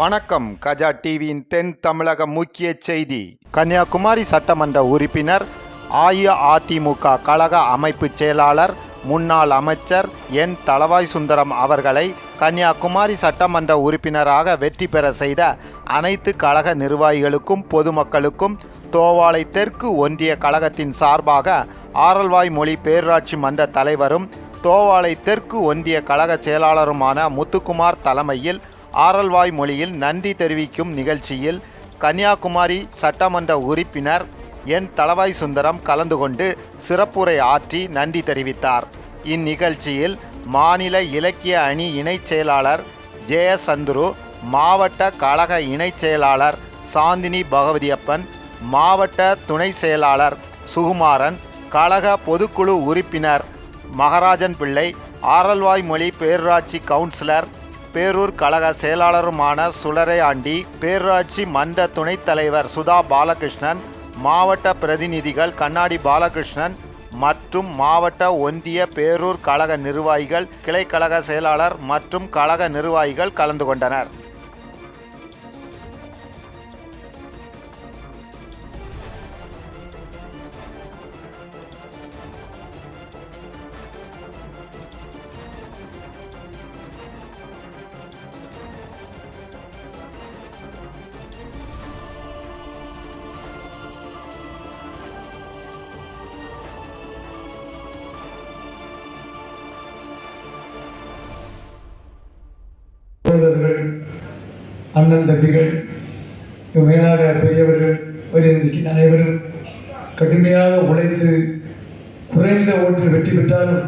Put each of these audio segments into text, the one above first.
வணக்கம். கஜா டிவியின் தென் தமிழக முக்கிய செய்தி. கன்னியாகுமரி சட்டமன்ற உறுப்பினர், அஇஅதிமுக கழக அமைப்பு செயலாளர், முன்னாள் அமைச்சர் என். தளவாய் சுந்தரம் அவர்களை கன்னியாகுமரி சட்டமன்ற உறுப்பினராக வெற்றி பெற செய்த அனைத்து கழக நிர்வாகிகளுக்கும் பொதுமக்களுக்கும் தோவாளை தெற்கு ஒன்றிய கழகத்தின் சார்பாக ஆரல்வாய்மொழி பேரூராட்சி மன்ற தலைவரும் தோவாளை தெற்கு ஒன்றிய கழக செயலாளருமான முத்துக்குமார் தலைமையில் ஆரல்வாய்மொழியில் நன்றி தெரிவிக்கும் நிகழ்ச்சியில் கன்னியாகுமரி சட்டமன்ற உறுப்பினர் என். தளவாய் சுந்தரம் கலந்து கொண்டு சிறப்புரை ஆற்றி நன்றி தெரிவித்தார். இந்நிகழ்ச்சியில் மாநில இலக்கிய அணி இணைச் செயலாளர் ஜெயசந்துரு, மாவட்ட கழக இணைச் செயலாளர் சாந்தினி பகவதியப்பன், மாவட்ட துணை செயலாளர் சுகுமாரன், கழக பொதுக்குழு உறுப்பினர் மகராஜன் பிள்ளை, ஆரல்வாய்மொழி பேரூராட்சி கவுன்சிலர், பேரூர் கழக செயலாளருமான சுடரை ஆண்டி, பேரூராட்சி மன்ற துணைத் தலைவர் சுதா பாலகிருஷ்ணன், மாவட்ட பிரதிநிதிகள் கண்ணாடி பாலகிருஷ்ணன் மற்றும் மாவட்ட ஒன்றிய பேரூர் கழக நிர்வாகிகள், கிளை கழக செயலாளர் மற்றும் கழக நிர்வாகிகள் கலந்து கொண்டனர். சகோதரர்கள், அண்ணன் தம்பிகள், மேலாக பெரியவர்கள் வருகின்ற அனைவரும் கடுமையாக உழைத்து குறைந்த ஓட்டில் வெற்றி பெற்றாலும்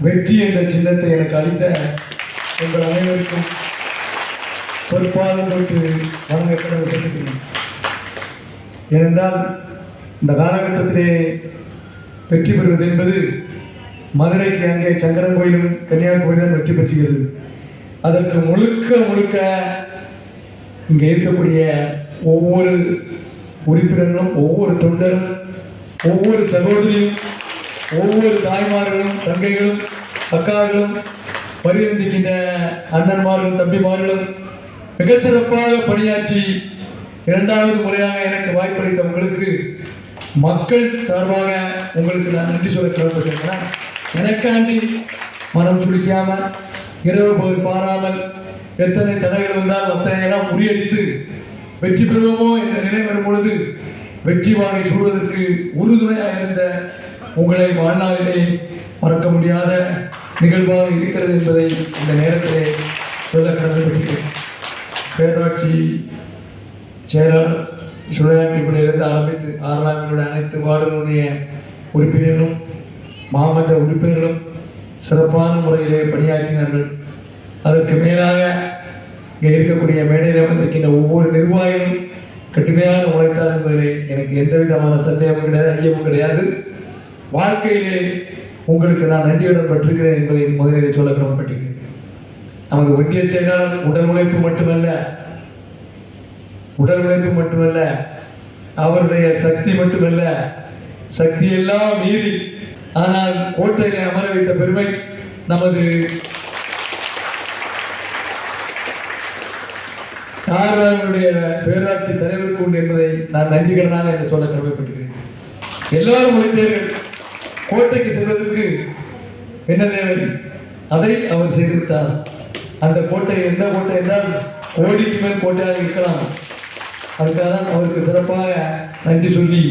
வெற்றி என்ற சின்னத்தை எனக்கு அளித்த உங்கள் அனைவருக்கும் பொறுப்பாளர் தொட்டு வழங்க கடமைப்பட்டிருக்கிறேன். ஏனென்றால் இந்த காலகட்டத்திலே வெற்றி பெறுவது என்பது மதுரைக்கு அங்கே சங்கரன் கோயிலும் கன்னியாகுமரி தான் வெற்றி பெற்றுகிறது. அதற்கு முழுக்க இங்கே இருக்கக்கூடிய ஒவ்வொரு உறுப்பினர்களும், ஒவ்வொரு தொண்டரும், ஒவ்வொரு சகோதரியும், ஒவ்வொரு தாய்மார்களும், தங்கைகளும், அக்காக்களும், வருகின்ற அண்ணன்மார்களும் தம்பிமார்களும் மிக சிறப்பாக பணியாற்றி இரண்டாவது முறையாக எனக்கு வாய்ப்பளித்த உங்களுக்கு மக்கள் சார்பாக உங்களுக்கு நான் நன்றி சொல்ல கடமைப்பட்டிருக்கிறேன். எனக்காண்டி மனம் சுடிக்காமல், இரவு பகல் பாராமல், எத்தனை தடைகள் வந்தால் அத்தனையெல்லாம் முறியடித்து வெற்றி பெறுவோமோ என்ற நிலை வரும் பொழுது வெற்றி வாகை சூடுவதற்கு உறுதுணையாக இருந்த உங்களை வாழ்நாளிலே மறக்க முடியாத நிகழ்வாக இருக்கிறது என்பதை இந்த நேரத்திலே சொல்ல கடமைப்பட்டிருக்கிறேன். பேரூராட்சி செயலாளர் சுழையாண்டிப்படியிலிருந்து ஆரம்பித்து ஆரலாமியுடைய அனைத்து வார்டுகளுடைய உறுப்பினர்களும் மாவட்ட உறுப்பினர்களும் சிறப்பான முறையிலே பணியாற்றினார்கள். அதற்கு மேலாக இங்கே இருக்கக்கூடிய மேடையில் வந்திருக்கின்ற ஒவ்வொரு நிர்வாகிகளும் கடுமையாக உழைத்தார் என்பதிலே எனக்கு எந்த விதமான சந்தேகமும் கிடையாது, ஐயமும் கிடையாது. வாழ்க்கையிலே உங்களுக்கு நான் நன்றியுடன் பட்டிருக்கிறேன் என்பதை முதலிலே சொல்ல கடமைப்பட்டிருக்கிறேன். நமது ஒன்றிய செயலாளர் உடல் உழைப்பு மட்டுமல்ல, அவருடைய சக்தி மட்டுமல்ல, சக்தியெல்லாம் மீறி ஆனால் கோட்டையிலே அமர வைத்த பெருமை நமது ஆரல்வாய்மொழியுடைய பேரூராட்சி தலைவருக்கு உண்டு என்பதை நான் நன்றிகடனாக என்று சொல்ல கடமைப்பட்டிருக்கிறேன். எல்லாரும் உழைத்தீர்கள். கோட்டைக்கு செல்வதற்கு என்ன தேவை, அதை அவர் செய்துவிட்டார். அந்த கோட்டை எந்த கோட்டை என்றால் கோடிக்கு மேல் கோட்டையாக இருக்கலாம். அதுக்காக தான் அவருக்கு சிறப்பாக நன்றி சொல்லி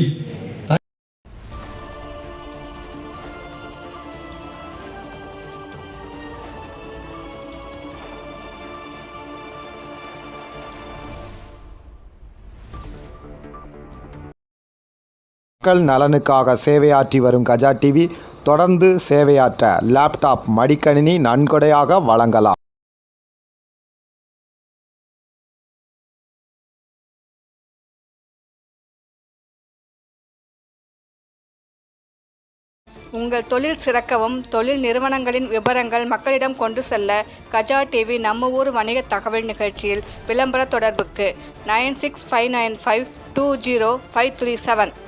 மக்கள் நலனுக்காக சேவையாற்றி வரும் கஜா டிவி தொடர்ந்து சேவையாற்ற லேப்டாப், மடிக்கணினி நன்கொடையாக வழங்கலாம். உங்கள் தொழில் சிறக்கவும், தொழில் நிறுவனங்களின் விவரங்கள் மக்களிடம் கொண்டு செல்ல கஜா டிவி நம்ம ஊர் வணிக தகவல் நிகழ்ச்சியில் விளம்பர தொடர்புக்கு 9659520537